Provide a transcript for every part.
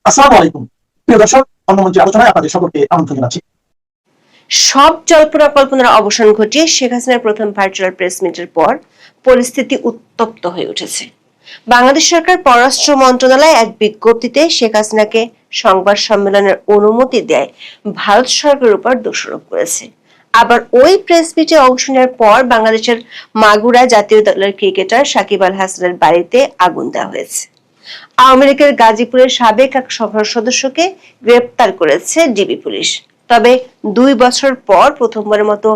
আসসালামু আলাইকুম প্রিয় দর্শক, অন্যমঞ্চে আলোচনায় আপনাদের সকলকে আমন্ত্রণ জানাচ্ছি। সব জল্পনা কল্পনার অবসান ঘটিয়ে শেখ হাসিনার প্রথম ভার্চুয়াল প্রেস মিটের পর পরিস্থিতি উত্তপ্ত হয়ে উঠেছে। বাংলাদেশ সরকার পররাষ্ট্র মন্ত্রণালয় এক বিজ্ঞপ্তিতে শেখ হাসিনাকে সংবাদ সম্মেলনের অনুমতি দেয় ভারত সরকারের উপর দোষারোপ করেছে। আবার ওই প্রেস মিটে অংশ নেওয়ার পর বাংলাদেশের মাগুরা জাতীয় দলের ক্রিকেটার সাকিব আল হাসানের বাড়িতে আগুন দেওয়া হয়েছে। আওয়ামী লীগের গাজীপুরের সাবেক এক সংসদ সদস্যকে গ্রেপ্তার করেছে ডিবি পুলিশ। তবে 2 বছর পর প্রথমবারের মতো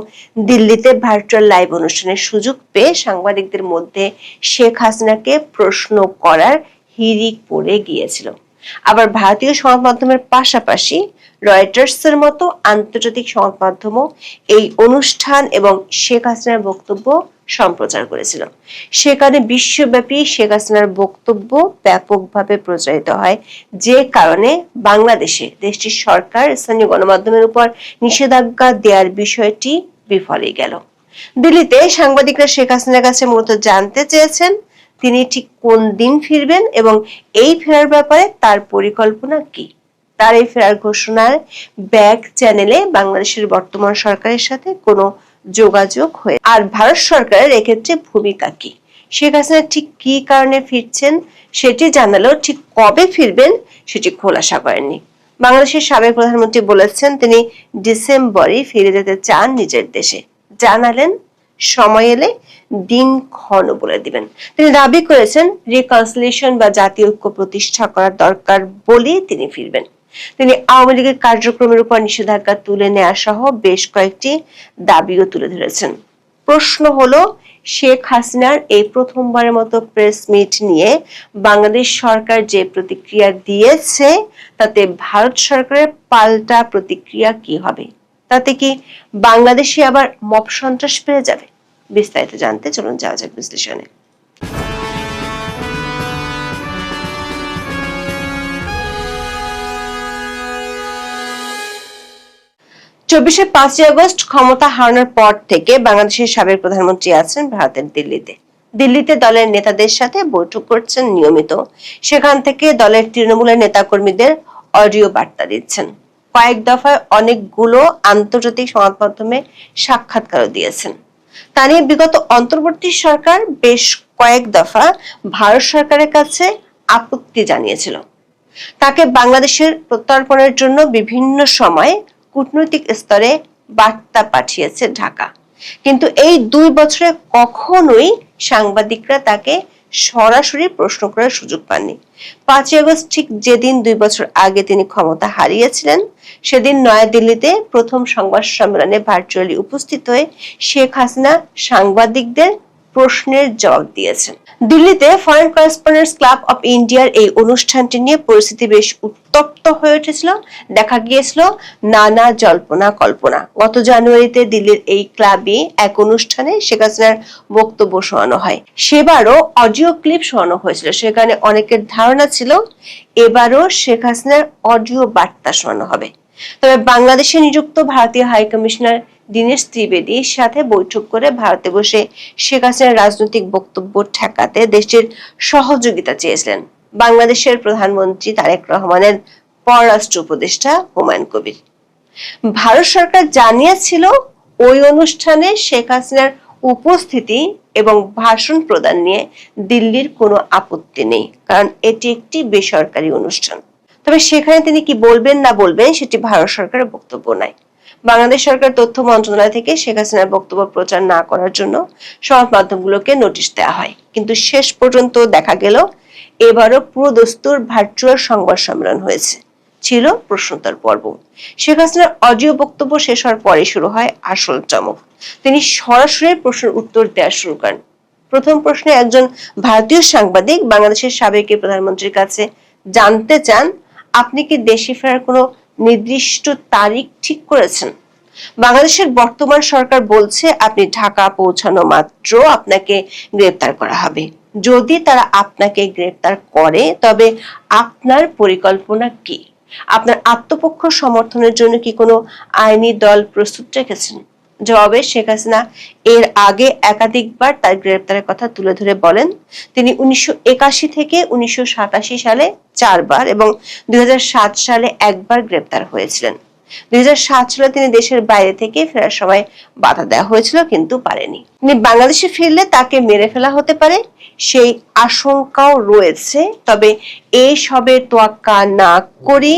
দিল্লিতে ভার্চুয়াল লাইভ অনুষ্ঠানের সুযোগ পেয়ে সাংবাদিকদের মধ্যে শেখ হাসিনাকে প্রশ্ন করার হিড়িক পড়ে গিয়েছিল। আবার ভারতীয় সংবাদ মাধ্যমের পাশাপাশি রয়টার্সের মতো আন্তর্জাতিক সংবাদ মাধ্যমও এই অনুষ্ঠান এবং শেখ হাসিনার বক্তব্য সম্প্রচার করেছিল। সেখানে বিশ্বব্যাপী শেখ হাসিনার বক্তব্য ব্যাপকভাবে প্রচারিত হয়, যে কারণে বাংলাদেশে দেশটির সরকার স্থানীয় গণমাধ্যমের উপর নিষেধাজ্ঞা দেওয়ার বিষয়টি বিফলে গেল। দিল্লিতে সাংবাদিকরা শেখ হাসিনার কাছে মূলত জানতে চেয়েছেন তিনি ঠিক কোন দিন ফিরবেন এবং এই ফেরার ব্যাপারে তার পরিকল্পনা কি। তার এই ফেরার ঘোষণার ব্যাক চ্যানেলে বাংলাদেশের বর্তমান সরকারের সাথে কোনো যোগাযোগ হয়ে আর ভারত সরকারের এক্ষেত্রে ভূমিকা কি, শেখ হাসিনা ঠিক কি কারণে ফিরছেন সেটি জানালেও ঠিক কবে ফিরবেন সেটি খোলাসা করেননি। বাংলাদেশের সাবেক প্রধানমন্ত্রী বলেছেন তিনি ডিসেম্বরে ফিরে যেতে চান নিজের দেশে। জানালেন সময় এলে দিন ক্ষণ বলে দিবেন। তিনি দাবি করেছেন রিকনসিলিয়েশন বা জাতীয় ঐক্য প্রতিষ্ঠা করার দরকার বলে তিনি ফিরবেন। তিনি আওয়ামী লীগের কার্যক্রমের উপর নিষেধাজ্ঞা তুলে নেওয়া সহ বেশ কয়েকটি দাবিও তুলে ধরেছেন। প্রশ্ন হলো, শেখ হাসিনার এই প্রথমবারের মতো প্রেস মিট নিয়ে বাংলাদেশ সরকার যে প্রতিক্রিয়া দিয়েছে তাতে ভারত সরকারের পাল্টা প্রতিক্রিয়া কি হবে? তাতে কি বাংলাদেশে আবার মব সন্ত্রাস বেড়ে যাবে? বিস্তারিত জানতে চলুন যাওয়া যাক বিশ্লেষণে। 5 আগস্ট ক্ষমতা হারানোর পর থেকে বাংলাদেশের সাবেক প্রধানমন্ত্রী আছেন ভারতের দিল্লিতে। দিল্লিতে দলের নেতাদের সাথে বৈঠক করছেন নিয়মিত। সেখান থেকে দলের তৃণমূলের নেতাকর্মীদের অডিও বার্তা দিচ্ছেন। কয়েক দফায় অনেকগুলো আন্তর্জাতিক সংবাদ মাধ্যমে সাক্ষাৎকারও দিয়েছেন। তা নিয়ে বিগত অন্তর্বর্তী সরকার বেশ কয়েক দফা ভারত সরকারের কাছে আপত্তি জানিয়েছিল। তাকে বাংলাদেশের প্রত্যর্পণের জন্য বিভিন্ন সময় কূটনৈতিক স্তরে বার্তা পাঠিয়েছে ঢাকা, কিন্তু এই 2 বছরে কখনোই সাংবাদিকরা তাকে সরাসরি প্রশ্ন করার সুযোগ পাননি। 5 আগস্ট ঠিক যেদিন 2 বছর আগে তিনি ক্ষমতা হারিয়েছিলেন, সেদিন নয়াদিল্লিতে প্রথম সংবাদ সম্মেলনে ভার্চুয়ালি উপস্থিত হয়ে শেখ হাসিনা সাংবাদিকদের প্রশ্নের জবাব দিয়েছেন। দিল্লিতে ফরেন করেসপন্ডেন্টস ক্লাব অফ ইন্ডিয়ার এই অনুষ্ঠানটি নিয়ে পরিস্থিতি বেশ উত্তপ্ত হয়ে উঠেছিল। দেখা গিয়েছিল নানা জল্পনা কল্পনা। গত জানুয়ারিতে দিল্লির এই ক্লাবে এক অনুষ্ঠানে শেখ হাসিনার বক্তব্য শোনানো হয়। সেবারও অডিও ক্লিপ শোনানো হয়েছিল। সেখানে অনেকের ধারণা ছিল এবারও শেখ হাসিনার অডিও বার্তা শোনানো হবে। তবে বাংলাদেশে নিযুক্ত ভারতীয় হাই কমিশনার দীনেশ ত্রিবেদীর সাথে বৈঠক করে ভারতে বসে শেখ হাসিনার রাজনৈতিক বক্তব্য ঠেকাতে দেশের সহযোগিতা চেয়েছিলেন বাংলাদেশের প্রধানমন্ত্রী তারেক রহমানের পররাষ্ট্র উপদেষ্টা হুমায়ুন কবির। ভারত সরকার জানিয়েছিল ওই অনুষ্ঠানে শেখ হাসিনার উপস্থিতি এবং ভাষণ প্রদান নিয়ে দিল্লির কোনো আপত্তি নেই, কারণ এটি একটি বেসরকারি অনুষ্ঠান। তবে সেখানে তিনি কি বলবেন না বলবেন সেটি ভারত সরকারের বক্তব্য নাই। বাংলাদেশ সরকার তথ্য মন্ত্রণালয় থেকে শেখ হাসিনার বক্তব্য প্রচার না করার জন্য সংবাদ মাধ্যমগুলোকে নোটিশ দেওয়া হয়, কিন্তু শেষ পর্যন্ত দেখা গেল এবারও পুরো দস্তুর ভার্চুয়াল সংবাদ সম্মেলন হয়েছে। ছিল প্রশ্নোত্তর পর্ব। শেখ হাসিনার অডিও বক্তব্য শেষ হওয়ার পরে শুরু হয় আসল চমক। তিনি সরাসরি প্রশ্নের উত্তর দেওয়া শুরু করেন। প্রথম প্রশ্নে একজন ভারতীয় সাংবাদিক বাংলাদেশের সাবেক প্রধানমন্ত্রীর কাছে জানতে চান, আপনি কি দেশে ফেরার কোনো নির্দিষ্ট তারিখ ঠিক করেছেন? বাংলাদেশের বর্তমান সরকার বলছে আপনি ঢাকা পৌঁছানো মাত্র আপনাকে গ্রেপ্তার করা হবে। যদি তারা আপনাকে গ্রেপ্তার করে তবে আপনার পরিকল্পনা কি? আপনার আত্মপক্ষ সমর্থনের জন্য কি কোনো আইনি দল প্রস্তুত রেখেছেন? জবাবে শেখ হাসিনা এর আগে একাধিকবার তার গ্রেপ্তারের কথা তুলে ধরে বলেন, তিনি 1981 থেকে 1987 সালে 4 বার এবং 2007 সালে একবার গ্রেপ্তার হয়েছিলেন। 2007 সালে তিনি দেশের বাইরে থেকে ফেরার সময় বাধা দেওয়া হয়েছিল, কিন্তু পারেনি। তিনি বাংলাদেশে ফিরলে তাকে মেরে ফেলা হতে পারে সেই আশঙ্কাও রয়েছে। তবে এই সবের তোয়াক্কা না করে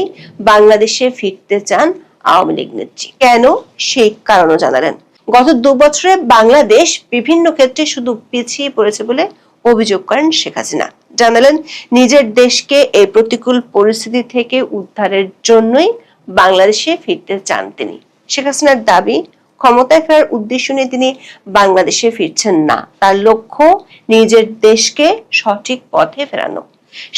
বাংলাদেশে ফিরতে চান আওয়ামী লীগ নেত্রী। কেন, সেই কারণও জানালেন। গত 2 বছরে বাংলাদেশ বিভিন্ন ক্ষেত্রে শুধু পিছিয়ে পড়েছে বলে অভিযোগ করেন শেখ হাসিনা। জানালেন, নিজের দেশকে এই প্রতিকূল পরিস্থিতি থেকে উদ্ধারের জন্যই বাংলাদেশে ফিরতে চান তিনি। শেখ হাসিনার দাবি, ক্ষমতায় ফেরার উদ্দেশ্য নিয়ে তিনি বাংলাদেশে ফিরছেন না, তার লক্ষ্য নিজের দেশকে সঠিক পথে ফেরানো।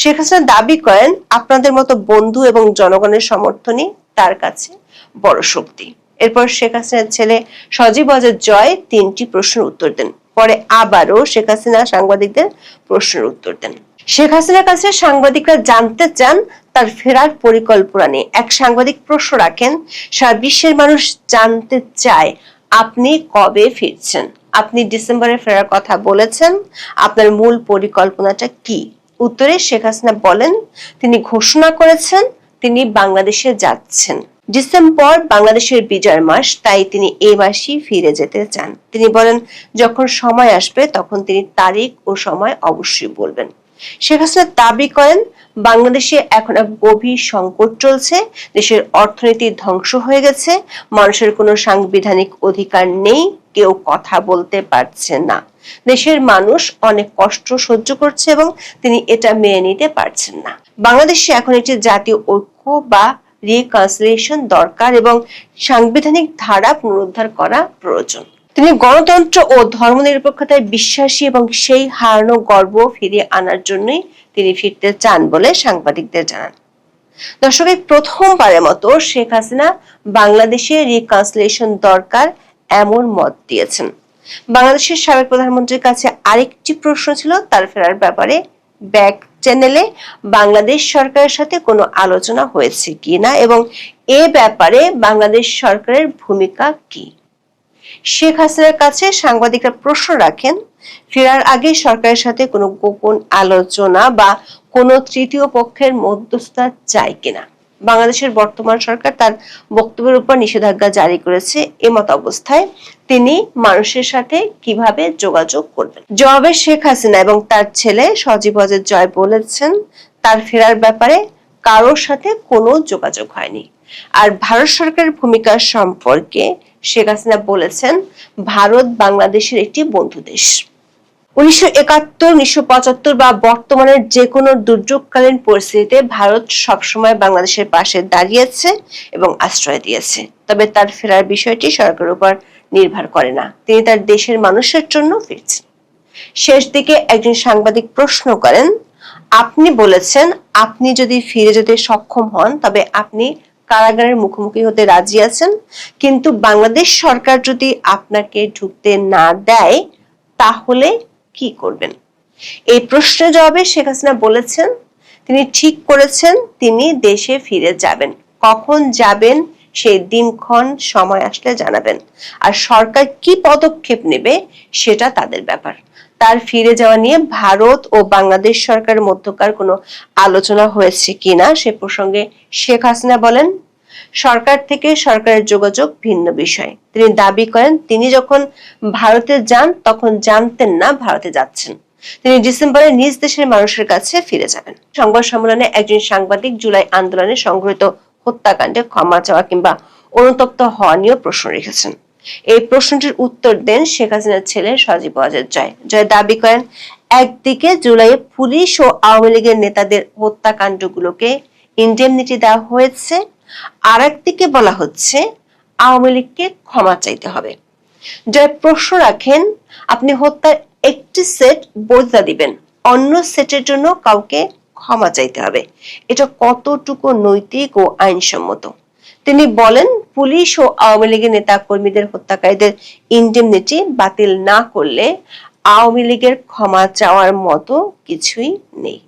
শেখ হাসিনা দাবি করেন, আপনাদের মতো বন্ধু এবং জনগণের সমর্থনই তার কাছে বড় শক্তি। এরপর শেখ হাসিনার ছেলে সজীব ওয়াজেদ জয় 3টি প্রশ্নের উত্তর দেন। পরে আবারও শেখ হাসিনা সাংবাদিকদের প্রশ্নের উত্তর দেন। শেখ হাসিনার কাছে সাংবাদিকরা জানতে চান তার ফেরার পরিকল্পনা নিয়ে। এক সাংবাদিক প্রশ্ন রাখেন, সারা বিশ্বের মানুষ জানতে চায় আপনি কবে ফিরছেন? আপনি ডিসেম্বরে ফেরার কথা বলেছেন, আপনার মূল পরিকল্পনাটা কি? উত্তরে শেখ হাসিনা বলেন, তিনি ঘোষণা করেছেন তিনি বাংলাদেশে যাচ্ছেন। ডিসেম্বর বাংলাদেশের বিজয় মাস, তাই তিনি এই মাসেই ফিরে যেতে চান। তিনি বলেন, যখন সময় আসবে তখন তিনি তারিখ ও সময় অবশ্যই বলবেন। শেখ হাসিনা দাবি করেন, বাংলাদেশে এখন এক গভীর সংকট চলছে, দেশের অর্থনীতি ধ্বংস হয়ে গেছে, মানুষের কোনো সাংবিধানিক অধিকার নেই, কেউ কথা বলতে পারছে না, দেশের মানুষ অনেক কষ্ট সহ্য করছে এবং তিনি এটা মেনে নিতে পারছেন না। বাংলাদেশে এখন একটি জাতীয় ঐক্য বা রিকনসিলিয়েশন দরকার এবং সাংবিধানিক ধারা পুনরুদ্ধার করা প্রয়োজন। তিনি গণতন্ত্র ও ধর্মনিরপেক্ষতায় বিশ্বাসী এবং সেই হারানো গর্ব ফিরিয়ে আনার জন্যই তিনি ফিরতে চান বলে সাংবাদিকদের জানান। দর্শক, প্রথমবারের মতো শেখ হাসিনা বাংলাদেশে রিকনসিলিয়েশন দরকার এমন মত দিয়েছেন। বাংলাদেশের সাবেক প্রধানমন্ত্রীর কাছে আরেকটি প্রশ্ন ছিল তার ফেরার ব্যাপারে। ব্যাক চ্যানেলে বাংলাদেশ সরকারের সাথে কোনো আলোচনা হয়েছে কিনা এবং এ ব্যাপারে বাংলাদেশ সরকারের ভূমিকা কি। শেখ হাসিনার কাছে সাংবাদিকরা প্রশ্ন রাখেন, ফেরার আগে সরকারের সাথে কোনো গোপন আলোচনা বা কোনো তৃতীয় পক্ষের মধ্যস্থতা চায় কিনা। বাংলাদেশের বর্তমান সরকার তার বক্তব্যের উপর নিষেধাজ্ঞা জারি করেছে। এমত অবস্থায় তিনি মানুষের সাথে কিভাবে যোগাযোগ করবেন? জবাবে শেখ হাসিনা এবং তার ছেলে সজীব ওয়াজেদ জয় বলেছেন, তার ফেরার ব্যাপারে কারোর সাথে কোনো যোগাযোগ হয়নি। আর ভারত সরকারের ভূমিকা সম্পর্কে শেখ হাসিনা বলেছেন, ভারত বাংলাদেশের একটি বন্ধু দেশ। 1971, 1975 বা বর্তমানের যে কোনো দুর্যোগকালীন পরিস্থিতিতে ভারত সবসময় বাংলাদেশের পাশে দাঁড়িয়েছে এবং আশ্রয় দিয়েছে। তবে তার ফেরার বিষয়টি সরকারের উপর নির্ভর করে না, তিনি তার দেশের মানুষের জন্য ফিরছেন। শেষ দিকে একজন সাংবাদিক প্রশ্ন করেন, আপনি বলেছেন আপনি যদি ফিরে যেতে সক্ষম হন তবে আপনি কারাগারের মুখোমুখি হতে রাজি আছেন, কিন্তু বাংলাদেশ সরকার যদি আপনাকে ঢুকতে না দেয় তাহলে কি করবেন? এই প্রশ্নের জবাবে শেখ হাসিনা বলেছেন, তিনি ঠিক করেছেন তিনি দেশে ফিরে যাবেন। কখন যাবেন সেই দিনক্ষণ সময় আসলে জানাবেন, আর সরকার কি পদক্ষেপ নেবে সেটা তাদের ব্যাপার। তার ফিরে যাওয়া নিয়ে ভারত ও বাংলাদেশ সরকারের মধ্যকার কোনো আলোচনা হয়েছে কিনা সে প্রসঙ্গে শেখ হাসিনা বলেন, সরকার থেকে সরকারের যোগাযোগ ভিন্ন বিষয়। তিনি দাবি করেন, তিনি যখন ভারতে যান তখন জানতেন না ভারতে যাচ্ছেন। তিনি ডিসেম্বরে নিজ দেশের মানুষের কাছে ফিরে যাবেন। সংবাদ সম্মেলনে একজন সাংবাদিক জুলাই আন্দোলনে সংঘটিত হত্যাকাণ্ডে ক্ষমা চাওয়া কিংবা অনুতপ্ত হওয়া নিয়ে প্রশ্ন রেখেছেন। এই প্রশ্নটির উত্তর দেন শেখ হাসিনার ছেলে সজীব ওয়াজেদ জয়। জয় দাবি করেন, একদিকে জুলাইয়ে পুলিশ ও আওয়ামী লীগের নেতাদের হত্যাকাণ্ডগুলোকে ইন্ডেমনিটি দেওয়া হয়েছে, আর একদিকে বলা হচ্ছে আওয়ামী লীগকে ক্ষমা চাইতে হবে। জয় প্রশ্ন রাখেন, আপনি হত্যার একটি সেট বৈধতা দিবেন, অন্য সেটের জন্য কাউকে ক্ষমা চাইতে হবে, এটা কতটুকু নৈতিক ও আইনসম্মত? তিনি বলেন, পুলিশ ও আওয়ামী লীগের নেতা কর্মীদের হত্যাকারীদের ইন্ডেমনিটি বাতিল না করলে আওয়ামী লীগের ক্ষমা চাওয়ার মতো কিছুই নেই।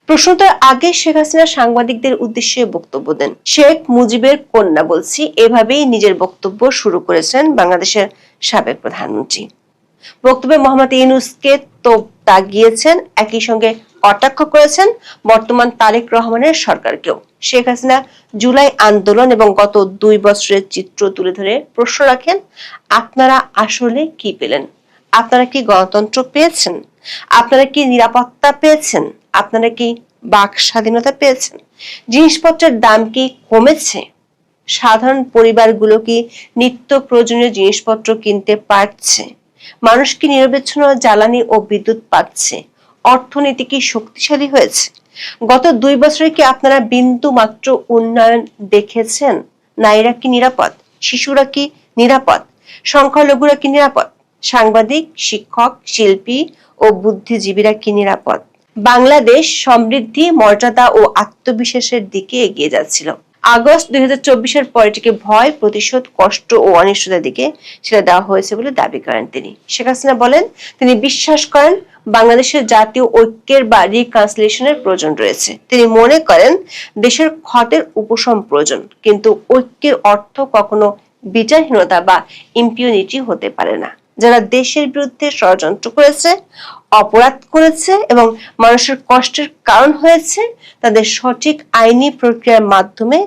প্রশ্নটার আগে শেখ হাসিনা সাংবাদিকদের উদ্দেশ্যে বক্তব্য দেন। শেখ মুজিবের কন্যা বলছি, এভাবেই নিজের বক্তব্য শুরু করেছেন বাংলাদেশের সাবেক প্রধানমন্ত্রী। বক্তব্যে মোহাম্মদ ইউনূসকে তোপ দাগিয়েছেন, একই সঙ্গে কটাক্ষ করেছেন বর্তমান তারেক রহমানের সরকারকেও। শেখ হাসিনা জুলাই আন্দোলন এবং গত 2 বছরের চিত্র তুলে ধরে প্রশ্ন রাখেন, আপনারা আসলে কি পেলেন? আপনারা কি গণতন্ত্র পেয়েছেন? আপনারা কি নিরাপত্তা পেয়েছেন? আপনারা কি বাক স্বাধীনতা পেয়েছেন? জিনিসপত্রের দাম কি কমেছে? সাধারণ পরিবারগুলো কি নিত্য প্রয়োজনীয় জিনিসপত্র কিনতে পারছে? মানুষ কি নিরবচ্ছিন্ন জ্বালানি ও বিদ্যুৎ পাচ্ছে? অর্থনীতি কি শক্তিশালী হয়েছে? গত 2 বছরে কি আপনারা বিন্দু মাত্র উন্নয়ন দেখেছেন? নারীরা কি নিরাপদ? শিশুরা কি নিরাপদ? সংখ্যালঘুরা কি নিরাপদ? সাংবাদিক, শিক্ষক, শিল্পী ও বুদ্ধিজীবীরা কি নিরাপদ? বাংলাদেশ সমৃদ্ধি, মর্যাদা ও আত্মবিশ্বাসের দিকে এগিয়ে যাচ্ছিল। আগস্ট 2024-এর পর এটিকে ভয়, প্রতিশোধ, কষ্ট ও অনিশ্চয়তার দিকে ছেড়ে দেওয়া হয়েছে বলে দাবি করেন তিনি। শেখ হাসিনা বলেন, তিনি বিশ্বাস করেন বাংলাদেশের জাতীয় ঐক্যের বা রিকনসিলিয়েশনের প্রয়োজন রয়েছে। তিনি মনে করেন দেশের ক্ষতের উপশম প্রয়োজন, কিন্তু ঐক্যের অর্থ কখনো বিচারহীনতা বা ইম্পিউনিটি হতে পারে না। যারা দেশের বিরুদ্ধে ষড়যন্ত্র করেছে, অপরাধ করেছে এবং মানুষের কষ্টের কারণ হয়েছে, তাদের সঠিক আইনি প্রক্রিয়ার মাধ্যমে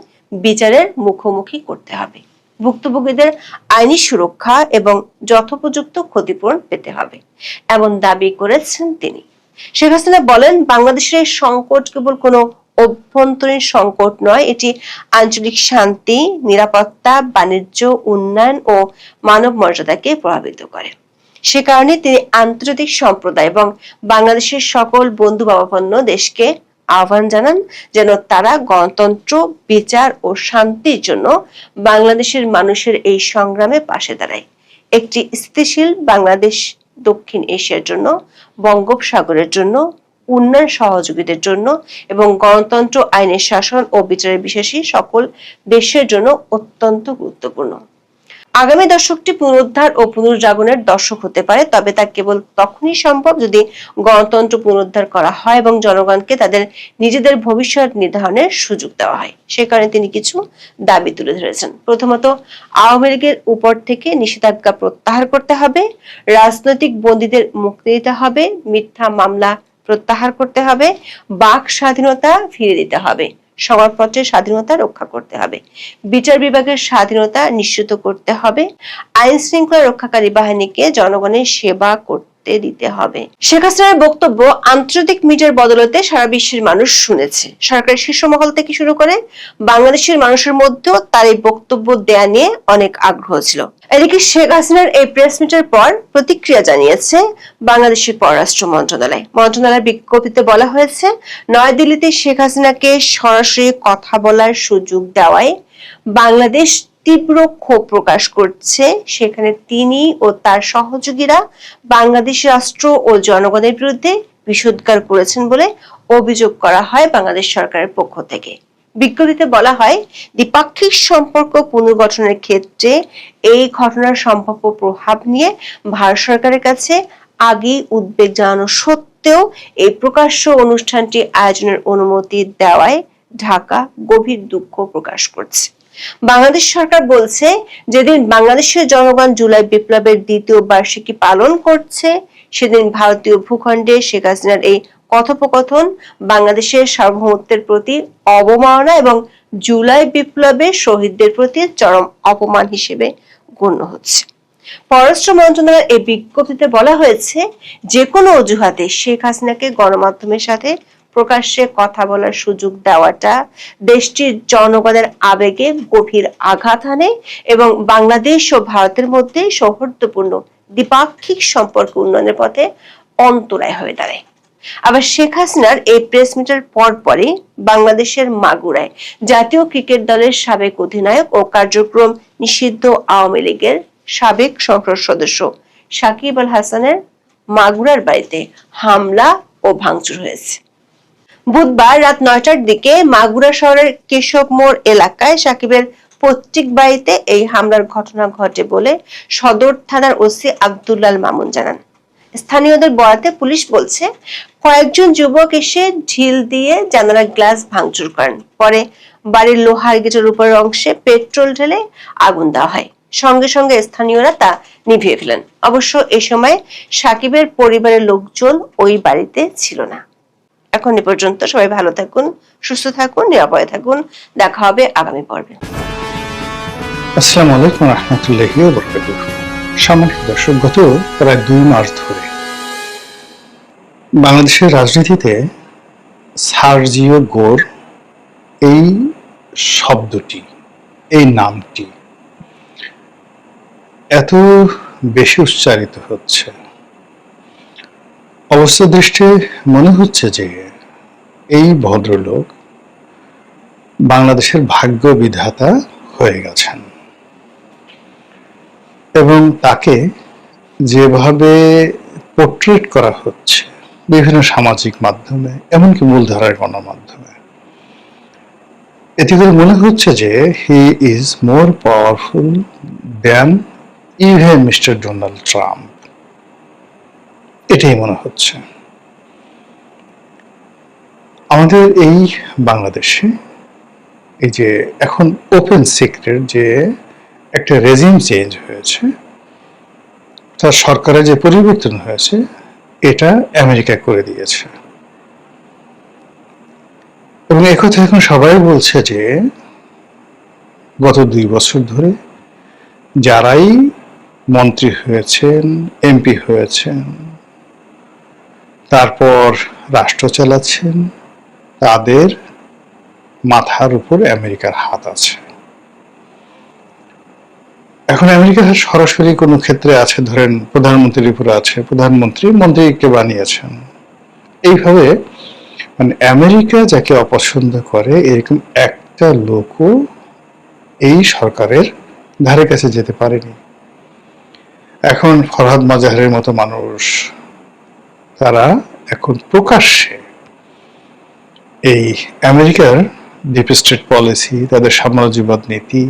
বিচারের মুখোমুখি করতে হবে। ভুক্তভোগীদের আইনি সুরক্ষা এবং যথোপযুক্ত ক্ষতিপূরণ পেতে হবে, এমন দাবি করেছেন তিনি। শেখ হাসিনা বলেন, বাংলাদেশের এই সংকট কেবল কোনো অভ্যন্তরীণ সংকট নয়, এটি আঞ্চলিক শান্তি, নিরাপত্তা, বাণিজ্য, উন্নয়ন ও মানব মর্যাদাকে প্রভাবিত করে। সে কারণে তিনি আন্তর্জাতিক সম্প্রদায় এবং বাংলাদেশের সকল বন্ধুভাবাপন্ন দেশকে আহ্বান জানান যেন তারা গণতন্ত্র, বিচার ও শান্তির জন্য বাংলাদেশের মানুষের এই সংগ্রামে পাশে দাঁড়ায়। একটি স্থিতিশীল বাংলাদেশ দক্ষিণ এশিয়ার জন্য, বঙ্গোপসাগরের জন্য, উন্নয়ন সহযোগীদের জন্য এবং গণতন্ত্র, আইনের শাসন ও বিচারে বিশ্বাসী সকল দেশের জন্য অত্যন্ত গুরুত্বপূর্ণ। আগামী দশকটি পুনরুদ্ধার ও পুনর্জাগরণের দশক হতে পারে, তবে তা কেবল তখনই সম্ভব যদি গণতন্ত্র পুনরুদ্ধার করা হয় এবং জনগণকে তাদের নিজেদের ভবিষ্যৎ নির্ধারণের সুযোগ দেওয়া হয়। সে কারণে তিনি কিছু দাবি তুলে ধরেছেন। প্রথমত, আওয়ামী লীগের উপর থেকে নিষেধাজ্ঞা প্রত্যাহার করতে হবে, রাজনৈতিক বন্দীদের মুক্তি দিতে হবে, মিথ্যা মামলা প্রত্যাহার করতে হবে, বাক স্বাধীনতা ফিরে দিতে হবে, সংবাদপত্রের স্বাধীনতা রক্ষা করতে হবে, বিচার বিভাগের স্বাধীনতা নিশ্চিত করতে হবে, আইন শৃঙ্খলা রক্ষাকারী বাহিনীকে জনগণের সেবা করতে দিতে হবে। শেখ হাসিনার বক্তব্য আন্তর্জাতিক মিডিয়ার বদলতে সারা বিশ্বের মানুষ শুনেছে। সরকারের শীর্ষ মহল থেকে শুরু করে বাংলাদেশের মানুষের মধ্যেও তার এই বক্তব্য দেয়া নিয়ে অনেক আগ্রহ ছিল। এদিকে শেখ হাসিনার এই প্রেস মিটের পর প্রতিক্রিয়া জানিয়েছে বাংলাদেশের পররাষ্ট্র মন্ত্রণালয়। মন্ত্রণালয়ের বিজ্ঞপ্তিতে বলা হয়েছে, নয়াদিল্লিতে শেখ হাসিনাকে সরাসরি কথা বলার সুযোগ দেওয়ায় বাংলাদেশ তীব্র ক্ষোভ প্রকাশ করছে। সেখানে তিনি ও তার সহযোগীরা বাংলাদেশ রাষ্ট্র ও জনগণের বিরুদ্ধে বিষোদ্গার করেছেন বলে অভিযোগ করা হয় বাংলাদেশ সরকারের পক্ষ থেকে। বিজ্ঞপ্তিতে বলা হয়, দ্বিপাক্ষিক সম্পর্ক পুনর্গঠনের ক্ষেত্রে এই ঘটনার সম্ভাব্য প্রভাব নিয়ে ভারত সরকারের কাছে আগেই উদ্বেগ জানানো সত্ত্বেও এই প্রকাশ্য অনুষ্ঠানটি আয়োজনের অনুমতি দেওয়ায় ঢাকা গভীর দুঃখ প্রকাশ করছে। বাংলাদেশ সরকার বলছে, যেদিন বাংলাদেশের জনগণ জুলাই বিপ্লবের 2য় বার্ষিকী পালন করছে, সেদিন ভারতীয় ভূখণ্ডে শেখ হাসিনার এই কথোপকথন বাংলাদেশের সার্বভৌমত্বের প্রতি অবমাননা এবং জুলাই বিপ্লবে শহীদদের প্রতি চরম অপমান হিসেবে গণ্য হচ্ছে। পররাষ্ট্র মন্ত্রণালয়ের এই বিজ্ঞপ্তিতে বলা হয়েছে, যে কোনো অজুহাতে শেখ হাসিনাকে গণমাধ্যমের সাথে প্রকাশ্যে কথা বলার সুযোগ দেওয়াটা দেশটির জনগণের আবেগে গভীর আঘাত আনে এবং বাংলাদেশ ও ভারতের মধ্যে সৌহার্দ্যপূর্ণ দ্বিপাক্ষিক সম্পর্ক উন্নয়নের পথে অন্তরায় হয়ে দাঁড়ায়। আবার শেখ হাসিনার এই প্রেস মিটের পরপরই বাংলাদেশের মাগুরায় জাতীয় ক্রিকেট দলের সাবেক অধিনায়ক ও কার্যক্রম নিষিদ্ধ আওয়ামী লীগের সাবেক সংসদ সদস্য সাকিব আল হাসানের মাগুরার বাড়িতে হামলা ও ভাঙচুর হয়েছে। বুধবার রাত 9টার দিকে মাগুরা শহরের কেশব মোড় এলাকায় সাকিবের পৈতৃক বাড়িতে এই হামলার ঘটনা ঘটে বলে সদর থানার ওসি আব্দুল্লাল মামুন জানান। স্থানীয়দের বরাতে পুলিশ বলছে, কয়েকজন যুবক এসে ঢিল দিয়ে জানালার গ্লাস ভাঙচুর করেন। পরে বাড়ির লোহার গেটের উপরের অংশে পেট্রোল ঢেলে আগুন দেওয়া হয়। সঙ্গে সঙ্গে স্থানীয়রা তা নিভিয়ে ফেলেন। অবশ্য এই সময় সাকিবের পরিবারের লোকজন ওই বাড়িতে ছিল না। এখন এ পর্যন্ত। সবাই ভালো থাকুন, সুস্থ থাকুন, নিরাপদে থাকুন। দেখা হবে আগামী পর্বে। আসসালামু আলাইকুম রহমতুল্লাহি ওয়া বারাকাতুহু। সম্মানিত দর্শক, গত প্রায় 2 মাস ধরে বাংলাদেশের রাজনীতিতে সার্জিও গোর এই শব্দটি, এই নামটি এত বেশি উচ্চারিত হচ্ছে, অবস্থা দৃষ্টে মনে হচ্ছে যে এই ভদ্রলোক বাংলাদেশের ভাগ্য বিধাতা হয়ে গেছেন এবং তাকে যেভাবে পোর্ট্রেট করা হচ্ছে বিভিন্ন সামাজিক মাধ্যমে, এমনকি মূলধারার গণমাধ্যমে, এতে করে মনে হচ্ছে যে he is more powerful than even mister Donald Trump. এটাই মনে হচ্ছে। আমাদের এই বাংলাদেশে এই যে এখন ওপেন সিক্রেট যে একটা রেজিম চেঞ্জ হয়েছে, তার সরকারের যে পরিবর্তন হয়েছে, এটা আমেরিকা করে দিয়েছে এবং একথা এখন সবাই বলছে যে গত 2 বছর ধরে যারাই মন্ত্রী হয়েছেন, এমপি হয়েছেন, তারপর রাষ্ট্র চালাচ্ছেন, তাদের মাথার উপর আমেরিকার হাত আছে। এখন আমেরিকা সরাসরি কোনো ক্ষেত্রে আছে, ধরেন প্রধানমন্ত্রীর উপরে আছে, প্রধানমন্ত্রী মন্ত্রীকে বানিয়েছেন। এইভাবে মানে আমেরিকা যাকে অপছন্দ করে এরকম একটা লোকও এই সরকারের ধারে কাছে যেতে পারেনি। এখন ফরহাদ মাজাহারের মতো মানুষ, তারা এখন প্রকাশ্যে এই আমেরিকার ডিপ স্টেট পলিসি, তাদের সাম্রাজ্যবাদ নীতি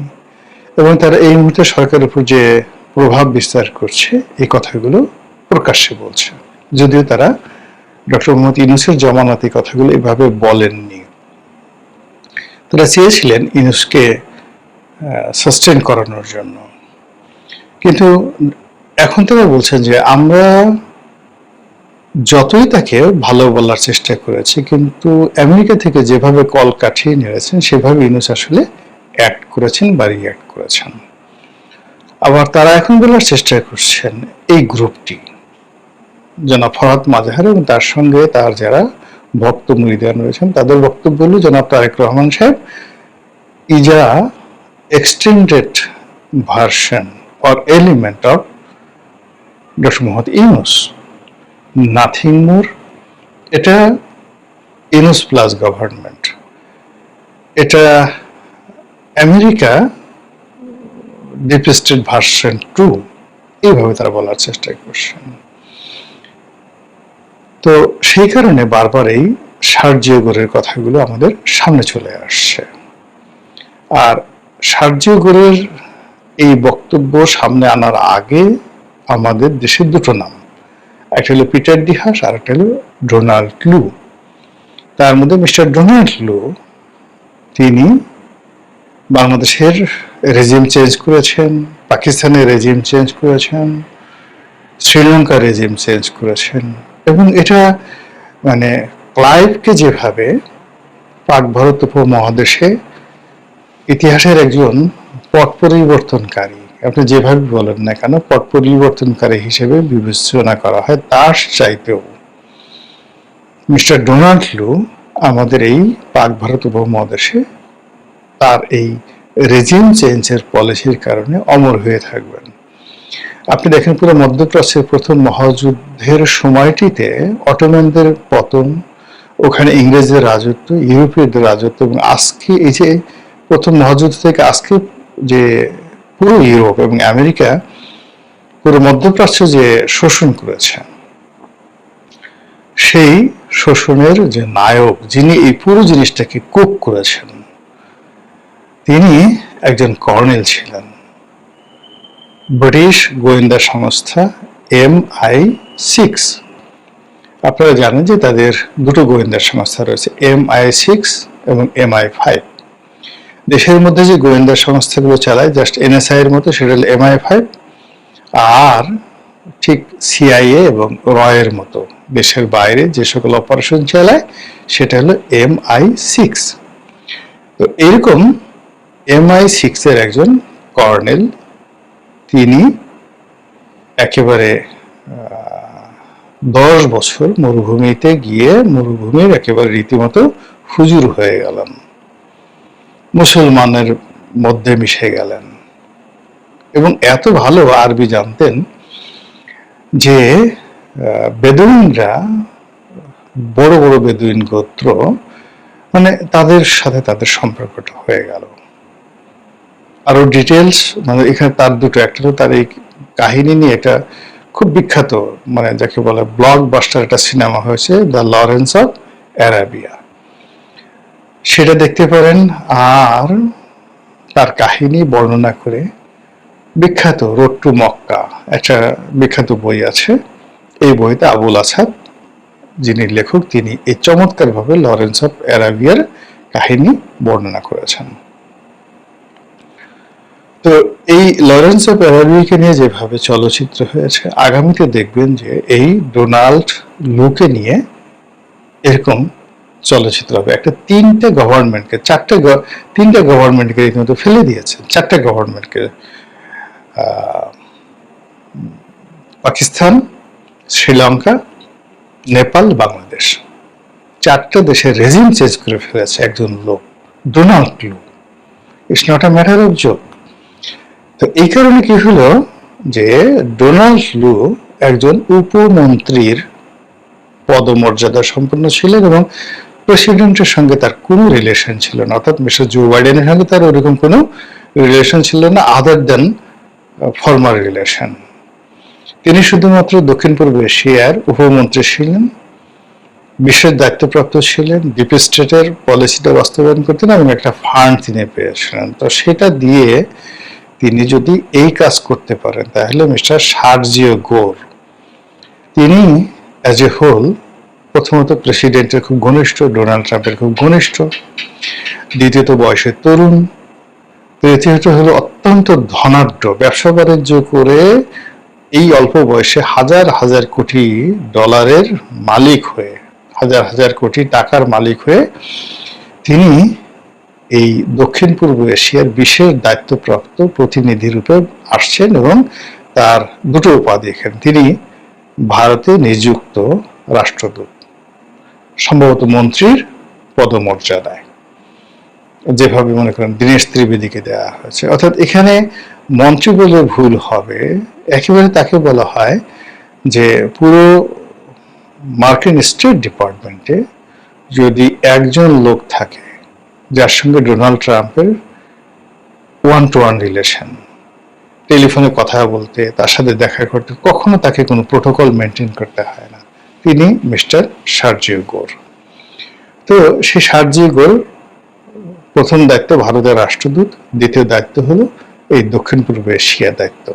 এবং তারা এই মুহূর্তে সরকারের উপর যে প্রভাব বিস্তার করছে, এই কথাগুলো প্রকাশ্যে বলছে, যদিও তারা ডক্টর মোহাম্মদ ইউনূসের জামানাতে কথাগুলো এভাবে বলেননি। তারা চেয়েছিলেন ইউনূসকে সাস্টেন করানোর জন্য, কিন্তু এখন তারা বলছেন যে আমরা যতই তাকে ভালো বলার চেষ্টা করেছি, কিন্তু আমেরিকা থেকে যেভাবে কল কাঠিয়ে নিয়েছেন সেভাবে ইউনূস আসলে অ্যাক্ট করেছেন বা রিঅ্যাক্ট করেছেন। আবার তারা এখন বলার চেষ্টা করছেন এই গ্রুপটি, জনাব ফরহাদ মাজাহার এবং তার সঙ্গে তার যারা ভক্ত মুরিদান রয়েছেন, তাদের বক্তব্য হল জনাব তারেক রহমান সাহেব is a extended version or element of doctor Mohammad Yunus, nothing more. এটা ইউনূস প্লাস গভর্নমেন্ট, এটা আমেরিকা ডিপ স্টেট ভার্সন 2, এইভাবে তারা বলার চেষ্টা করছেন। তো সেই কারণে বারবার এই সার্জিও গোরের কথাগুলো আমাদের সামনে চলে আসছে। আর সার্জিও গোরের এই বক্তব্য সামনে আনার আগে আমাদের দেশের 2টো নাম, একটা হলো পিটার ডিহাস আর একটা হলো ডোনাল্ড লু। তার মধ্যে মিস্টার ডোনাল্ড লু, তিনি বাংলাদেশের রেজিম চেঞ্জ করেছেন, পাকিস্তানের রেজিম চেঞ্জ করেছেন, শ্রীলঙ্কার রেজিম চেঞ্জ করেছেন এবং এটা মানে ক্লাইভকে যেভাবে পাক ভারত উপমহাদেশে ইতিহাসের একজন পট পরিবর্তনকারী, আপনি যেভাবে বলেন না কেন, পট পরিবর্তনকারী হিসেবে বিবেচনা করা হয়, তার চাইতেও মিস্টার ডোনাল্ড লু আমাদের এই পাক ভারত উপমহাদেশে তার এই রেজিম চেঞ্জের পলিসির কারণে অমর হয়ে থাকবেন। আপনি দেখেন পুরো মধ্যপ্রাচ্যের প্রথম মহাযুদ্ধের সময়টিতে অটোম্যানদের পতন, ওখানে ইংরেজদের রাজত্ব, ইউরোপীয়দের রাজত্ব এবং আজকে এই যে প্রথম মহাযুদ্ধ থেকে আজকে যে পুরো ইউরোপ এবং আমেরিকা পুরো মধ্যপ্রাচ্য যে শোষণ করেছে, সেই শোষণের যে নায়ক, যিনি এই পুরো জিনিসটাকে কুক করেছেন, তিনি একজন কর্নেল ছিলেন ব্রিটিশ গোয়েন্দা সংস্থা MI6। আপনারা জানেন যে তাদের 2টো গোয়েন্দা সংস্থা রয়েছে, MI6 এবং MI5। দেশের মধ্যে যে গোয়েন্দা সংস্থাগুলো চালায় জাস্ট এনএসআই এর মতো, সেটা হলো MI5, আর ঠিক CIA এবং রয়ের মতো দেশের বাইরে যে সকল অপারেশন চালায় সেটা হলো MI6। তো এরকম MI6 এর একজন কর্নেল, তিনি একেবারে 10 বছর মরুভূমিতে গিয়ে মরুভূমির একেবারে রীতিমতো হুজুর হয়ে গেলেন, মুসলমানের মধ্যে মিশে গেলেন এবং এত ভালো আরবি জানতেন যে বেদুইনরা, বড় বড় বেদুইন গোত্র, মানে তাদের সাথে তাদের সম্পর্কটা হয়ে গেল। আরো ডিটেলস, মানে এখানে তার দুটো, একটা তো তার এই কাহিনী নিয়ে একটা খুব বিখ্যাত, মানে যাকে বলে ব্লকবাস্টার একটা সিনেমা হয়েছে, দ্য লরেন্স অফ অ্যারাবিয়া, সেটা দেখতে পারেন। আর তার কাহিনী বর্ণনা করে বিখ্যাত রোড টু মক্কা একটা বিখ্যাত বই আছে। এই বইতে আবুল আসাদ, যিনি লেখক, তিনি এই চমৎকারভাবে লরেন্স অফ অ্যারাবিয়ার কাহিনী বর্ণনা করেছেন। তো এই লরেন্স অফ অ্যারাবিয়াকে নিয়ে যেভাবে চলচ্চিত্র হয়েছে, আগামীতে দেখবেন যে এই ডোনাল্ড লুকে নিয়ে এরকম চলচ্চিত্র হবে। একটা তিনটে গভর্নমেন্টকে রীতিমতো ফেলে দিয়েছে, 4টে গভর্নমেন্টকে, পাকিস্তান, শ্রীলঙ্কা, নেপাল, বাংলাদেশ, 4টে দেশের রেজিম চেঞ্জ করে ফেলেছে একজন লোক, ডোনাল্ড লু। It's not a matter of joke. তো এই কারণে কি হলো যে ডোনাল্ড লু একজন উপমন্ত্রীর পদমর্যাদা সম্পন্ন ছিলেন এবং প্রেসিডেন্টের সঙ্গে তার কোনো রিলেশন ছিল না, অর্থাৎ মিস্টার জো বাইডেনের সঙ্গে তার ওরকম কোনো রিলেশন ছিল না আদার দেন ফর্মাল রিলেশন। তিনি শুধুমাত্র দক্ষিণ পূর্ব এশিয়ার উপমন্ত্রী ছিলেন, বিশ্বের দায়িত্বপ্রাপ্ত ছিলেন, ডিপ স্টেটের পলিসিটা বাস্তবায়ন করতেন এবং একটা ফান্ড তিনি পেয়েছিলেন। তো সেটা দিয়ে তিনি যদি এই কাজ করতে পারেন, তাহলে মিস্টার সার্জিও গোর, তিনি অ্যাজ এ হোল প্রথমত প্রেসিডেন্টের খুব ঘনিষ্ঠ, ডোনাল্ড ট্রাম্পের খুব ঘনিষ্ঠ, দ্বিতীয়ত বয়সে তরুণ, তৃতীয়ত হলো অত্যন্ত ধনাঢ্য, ব্যবসা বাণিজ্য করে এই অল্প বয়সে হাজার হাজার কোটি ডলারের মালিক হয়ে, হাজার হাজার কোটি টাকার মালিক হয়ে তিনি এই দক্ষিণ পূর্ব এশিয়ার বিশেষ দায়িত্বপ্রাপ্ত প্রতিনিধি রূপে আসছেন এবং তার দুটো উপাধি এখানে। তিনি ভারতে নিযুক্ত রাষ্ট্রদূত, সম্ভবত মন্ত্রীর পদমর্যাদায়, যেভাবে মনে করেন দীনেশ ত্রিবেদীকে দেওয়া হয়েছে। অর্থাৎ এখানে মন্ত্রী বলে ভুল হবে, একেবারে তাকে বলা হয় যে পুরো মার্কিন স্টেট ডিপার্টমেন্টে যদি একজন লোক থাকে যার সঙ্গে ডোনাল্ড ট্রাম্পের 1-to-1 রিলেশন, টেলিফোনে কথা বলতে, তার সাথে দেখা করতে, কখনো তাকে কোনো প্রোটোকল মেনটেন করতে হয় না, তিনি মিস্টার সার্জিও গোর। তো সেই সার্জিও গোর প্রথম দায়িত্ব ভারতের রাষ্ট্রদূত, দ্বিতীয় দায়িত্ব হলো এই দক্ষিণ পূর্ব এশিয়া দায়িত্ব।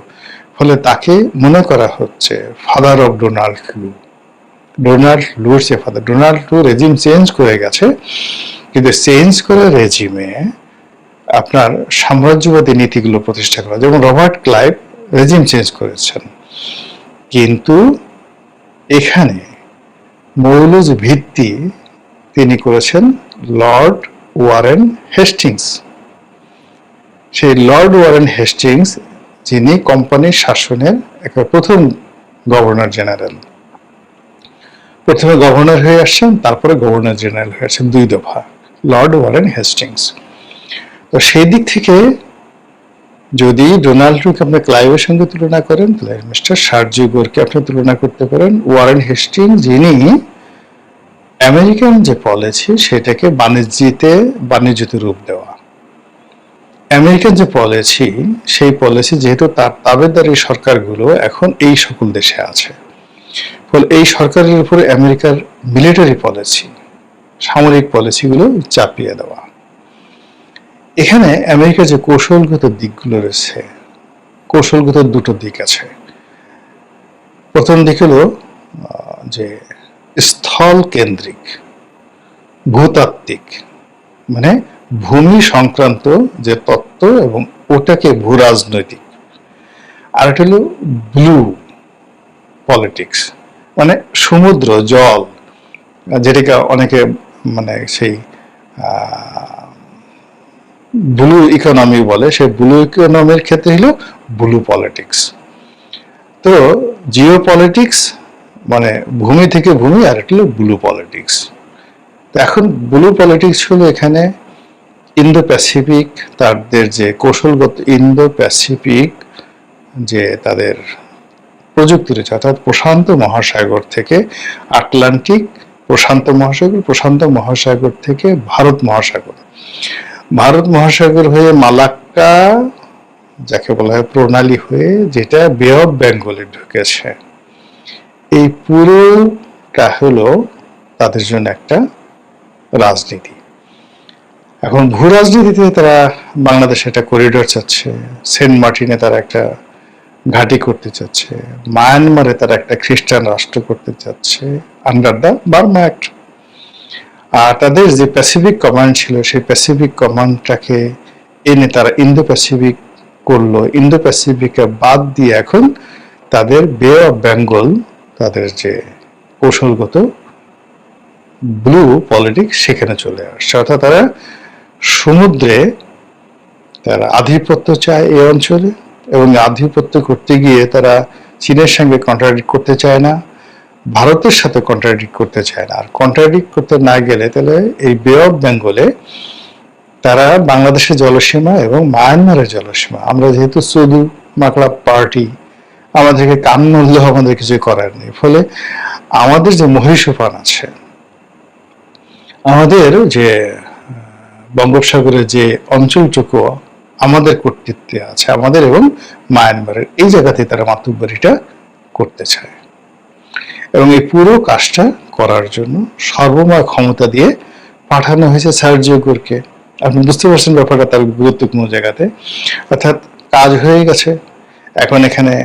ফলে তাকে মনে করা হচ্ছে father of Donald Lu. Donald লুর যে father, Donald Lu regime change করে গেছে, কিন্তু চেঞ্জ করে রেজিমে আপনার সাম্রাজ্যবাদী নীতিগুলো প্রতিষ্ঠা করা, যেমন রবার্ট ক্লাইভ রেজিম চেঞ্জ করেছেন, কিন্তু এখানে মৌল যে ভিত্তি তিনি করেছেন লর্ড ওয়ারেন হেস্টিংস। সেই লর্ড ওয়ারেন হেস্টিংস, যিনি কোম্পানির শাসনের একটা প্রথম গভর্নর জেনারেল, প্রথমে গভর্নর হয়ে আসছেন, তারপরে গভর্নর জেনারেল হয়ে আসছেন 2 দফা, লর্ড ওয়ারেন হেস্টিংস। তো সেই দিক থেকে যদি ডোনাল্ড ট্রাম্পকে আপনি ক্লাইভের সঙ্গে তুলনা করেন, তাহলে মিস্টার সার্জিও গোরকে আপনি তুলনা করতে পারেন ওয়ারেন হেস্টিংস, যিনি আমেরিকান যে পলিসি সেটাকে বাণিজ্যতে রূপ দেওয়া। আমেরিকান যে পলিসি, সেই পলিসি যেহেতু তার তাবেদারি সরকারগুলো এখন এই সকল দেশে আছে, ফলে এই সরকারের উপরে আমেরিকার মিলিটারি পলিসি, সামরিক পলিসিগুলো চাপিয়ে দেওয়া। এখানে আমেরিকার যে কৌশলগত দিকগুলো রয়েছে, কৌশলগত দুটো দিক আছে। প্রথম দিক হলো যে স্থল কেন্দ্রিক, ভূতাত্ত্বিক, মানে ভূমি সংক্রান্ত যে তত্ত্ব এবং ওটাকে ভূ রাজনৈতিক, আর এটা হলো ব্লু পলিটিক্স, মানে সমুদ্র জল, যেটাকে অনেকে মানে সেই ব্লু ইকোনমি বলে, সেই ব্লু ইকোনমির ক্ষেত্রে হলো ব্লু পলিটিক্স। তো জিও পলিটিক্স মানে ভূমি থেকে ভূমি, আর এটা হলো ব্লু পলিটিক্স। তো এখন ব্লু পলিটিক্স হলো এখানে ইন্দো প্যাসিফিক, তাদের যে কৌশলগত ইন্দো প্যাসিফিক যে তাদের প্রযুক্তি রয়েছে, অর্থাৎ প্রশান্ত মহাসাগর থেকে আটলান্টিক, প্রশান্ত মহাসাগর থেকে ভারত মহাসাগর হয়ে মালাক্কা, যাকে বলা হয় প্রণালী হয়ে, যেটা বে অফ বেঙ্গলে ঢুকেছে। এই পুরোটা হলো তাদের জন্য একটা রাজনীতি। এখন ভূ রাজনীতিতে তারা বাংলাদেশে একটা করিডোর চাচ্ছে, সেন্ট মার্টিনে তারা একটা ঘাঁটি করতে চাচ্ছে, মায়ানমারে তারা একটা খ্রিস্টান রাষ্ট্র করতে চাচ্ছে আন্ডার দ্য বার্মা অ্যাক্ট। আর তাদের যে প্যাসিফিক কমান্ড ছিল, সেই প্যাসিফিক কমান্ডটাকে এনে তারা ইন্দো প্যাসিফিক করলো। ইন্দো প্যাসিফিককে বাদ দিয়ে এখন তাদের বে অফ বেঙ্গল, তাদের যে কৌশলগত ব্লু পলিটিক্স, সেখানে চলে আসছে। অর্থাৎ তারা সমুদ্রে তারা আধিপত্য চায় এই অঞ্চলে, এবং আধিপত্য করতে গিয়ে তারা চীনের সঙ্গে কন্ট্রাডিক্ট করতে চায় না, ভারতের সাথে কন্ট্রাডিক্ট করতে চায় না। আর কন্ট্রাডিক্ট করতে না গেলে তাহলে এই বে অফ বেঙ্গলে তারা বাংলাদেশের জলসীমা এবং মায়ানমারের জলসীমা, আমরা যেহেতু সুদু মাকড়া পার্টি, আমাদেরকে কান নড়লেও আমাদের কিছু করার নেই। ফলে আমাদের যে মহীসোফান আছে, আমাদের যে বঙ্গোপসাগরের যে অঞ্চলটুকু আমাদের কর্তৃত্বে আছে, আমাদের এবং মায়ানমারের, এই জায়গাতে তারা মাতুব্বরিটা করতে চায়। এবং এই পুরো কাজটা করার জন্য সর্বময় ক্ষমতা দিয়ে পাঠানো হয়েছে সার্জিও গোরকে। আপনি বুঝতে পারছেন ব্যাপারটা তার গুরুত্বপূর্ণ জায়গাতে। অর্থাৎ কাজ হয়ে গেছে, এখন এখানে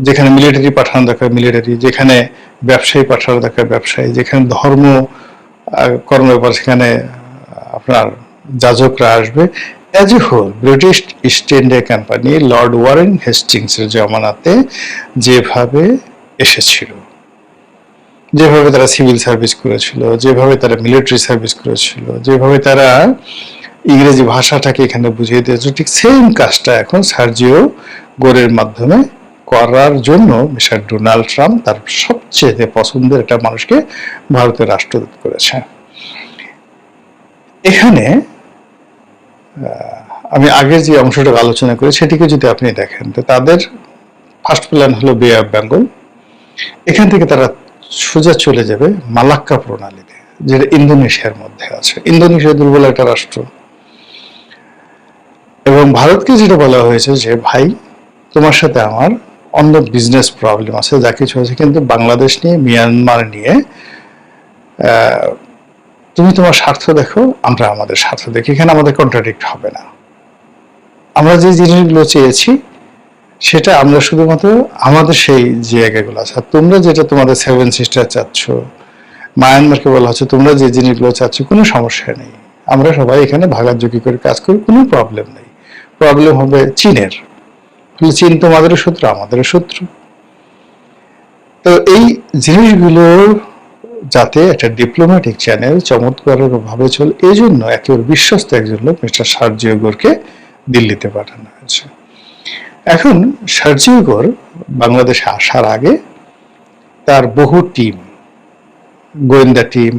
যেখানে মিলিটারি পাঠানো দরকার মিলিটারি, যেখানে ব্যবসায়ী পাঠানো দরকার ব্যবসায়ী, যেখানে ধর্ম কর্ম ব্যাপার সেখানে আপনার যাজকরা আসবে। As a whole British East India company Lord Warren হেস্টিংসের জমানাতে যেভাবে এসেছিল, যেভাবে তারা সিভিল সার্ভিস করেছিল, যেভাবে তারা মিলিটারি সার্ভিস করেছিল, যেভাবে তারা ইংরেজি ভাষাটাকে এখানে বুঝিয়ে দিয়েছে, ঠিক সেম কাজটা এখন সার্জিও গোরের মাধ্যমে করার জন্য মিস্টার ডোনাল্ড ট্রাম্প তার সবচেয়ে পছন্দের একটা মানুষকে ভারতের রাষ্ট্রদূত করেছে। এখানে আমি আগের যে অংশটা আলোচনা করি সেটিকে যদি আপনি দেখেন, তো তাদের ফার্স্ট প্ল্যান হলো বে অফ বেঙ্গল। এখান থেকে তারা সোজা চলে যাবে মালাক্কা প্রণালীতে, যেটা ইন্দোনেশিয়ার মধ্যে আছে। ইন্দোনেশিয়া দুর্বল একটা রাষ্ট্র, এবং ভারতকে যেটা বলা হয়েছে যে ভাই তোমার সাথে আমার অন্য বিজনেস প্রবলেম আছে, যা কিছু আছে, কিন্তু বাংলাদেশ নিয়ে, মিয়ানমার নিয়ে তুমি তোমার স্বার্থ দেখো, আমরা আমাদের স্বার্থ দেখি, এখানে আমাদের কন্ট্রাডিক্ট হবে না। আমরা যে জিনিসগুলো চেয়েছি সেটা আমরা শুধুমাত্র আমাদের সেই জায়গাগুলো আছে। আর তোমরা যেটা তোমাদের সেভেন সিস্টার চাচ্ছ, মায়ানমারকে বলা হচ্ছে তোমরা যে জিনিসগুলো চাচ্ছ, কোনো সমস্যা নেই, আমরা সবাই এখানে ভাগাযোগি করে কাজ করি, কোনো প্রবলেম নেই। প্রবলেম হবে চীনের, চীন তোমাদেরও শত্রু, আমাদেরও শত্রু। তো এই জিনিসগুলো যাতে একটা ডিপ্লোম্যাটিক চ্যানেল চমৎকার ভাবে চলে, এই জন্য একেবারে বিশ্বস্ত একজন লোক মিস্টার সার্জিও গোরকে দিল্লিতে পাঠানো হয়েছে। এখন সার্জিও গোর বাংলাদেশে আসার আগে তার বহু টিম, গোয়েন্দা team,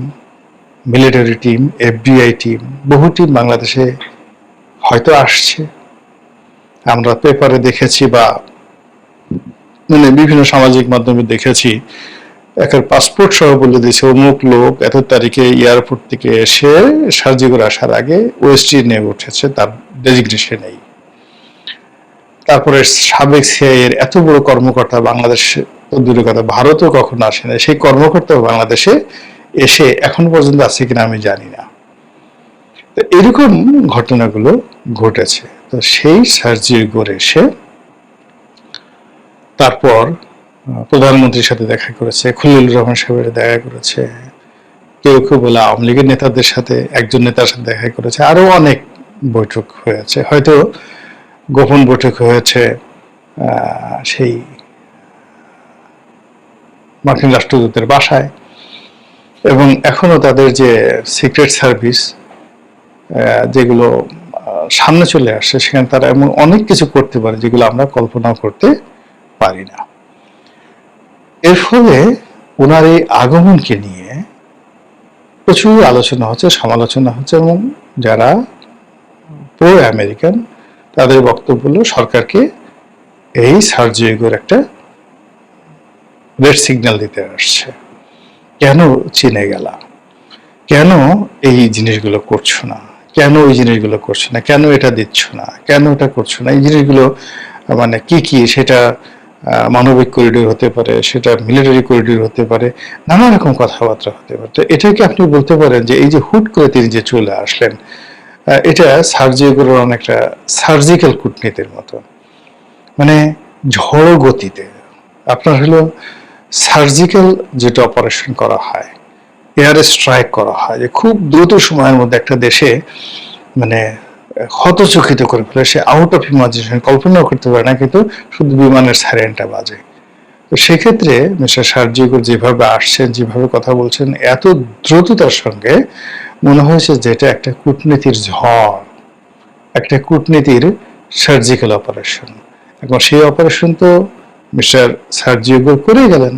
military team, FBI team, বহু টিম বাংলাদেশে হয়তো আসছে, আমরা পেপারে দেখেছি বা মানে বিভিন্ন সামাজিক মাধ্যমে দেখেছি, একটা পাসপোর্ট সহ বলে দিয়েছে অমুক লোক এত তারিখে এয়ারপোর্ট থেকে এসে সার্জিও গোর আসার আগে ওয়েস্ট ইন্ডিয়া উঠেছে, তার ডেজিগনেশন নেই। তারপরে সাবেক সিআই এর এত বড় কর্মকর্তা বাংলাদেশ দূরের কথা, ভারতও কখনো আসে না, সেই কর্মকর্তা বাংলাদেশে এসে এখন পর্যন্ত আছে কিনা আমি জানি না। তো এরকম ঘটনাগুলো ঘটেছে। তো সেই সার্জিও গোর এসে তারপর প্রধানমন্ত্রীর সাথে দেখা করেছে, খলিলুর রহমান সাহেবের দেখা করেছে, কেউ কেউ বলে আওয়ামী লীগের নেতাদের সাথে, একজন নেতার সাথে দেখা করেছে, আরো অনেক বৈঠক হয়েছে, হয়তো গোপন বৈঠক হয়েছে সেই মার্কিন রাষ্ট্রদূতের বাসায়, এবং এখনো তাদের যে সিক্রেট সার্ভিস যেগুলো সামনে চলে আসছে, সেখানে তারা এমন অনেক কিছু করতে পারে যেগুলো আমরা কল্পনা করতে পারি না। এর ফলে ওনার এই আগমনকে নিয়ে প্রচুর আলোচনা হচ্ছে, সমালোচনা হচ্ছে, এবং যারা প্রো আমেরিকান তাদের বক্তব্য হলো সরকারকে এই সার্জিওর একটা রেড সিগন্যাল দিতে আসছে। কেন চীনে গেলা, কেন এই জিনিসগুলো করছো না, কেন ওই জিনিসগুলো করছো না, কেন এটা দিচ্ছ না, কেন এটা করছো না, এই জিনিসগুলো মানে কি কি, সেটা মানবিক করিডোর হতে পারে, সেটা মিলিটারি করিডোর হতে পারে, নানা রকম কথাবার্তা হতে পারে। তো এটাকে আপনি বলতে পারেন যে এই যে হুট করে তিনি যে চলে আসলেন, এটা সার্জিওগুলোর অনেকটা সার্জিক্যাল কূটনীতির মতো, মানে ঝড়ো গতিতে আপনার হলো সার্জিক্যাল যেটা অপারেশন করা হয়, এয়ার স্ট্রাইক করা হয়, যে খুব দ্রুত সময়ের মধ্যে একটা দেশে মানে হতচকিত করে ফেলে, সে আউট অফ ইমাজিনেশন কল্পনাও করতে পারে না, কিন্তু শুধু বিমানের সাইরেনটা বাজে। তো সেক্ষেত্রে মিস্টার সার্জিও যেভাবে আসছেন, যেভাবে কথা বলছেন, এত দ্রুততার সঙ্গে মনে হয়েছে যেটা একটা কূটনীতির ঝড়, একটা কূটনীতির সার্জিক্যাল অপারেশন। এখন সেই অপারেশন তো মিস্টার সার্জিও করে গেলেন,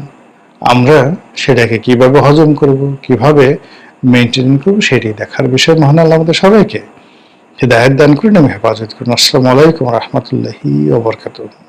আমরা সেটাকে কিভাবে হজম করব, কিভাবে মেনটেন করবো, সেটি দেখার বিষয়। মহান আল্লাহ আমাদের সবাইকে হিদায়াত দান করুন এবং হেফাজত করুন। আসসালামু আলাইকুম ওয়া রাহমাতুল্লাহি ওয়া বারাকাতুহু।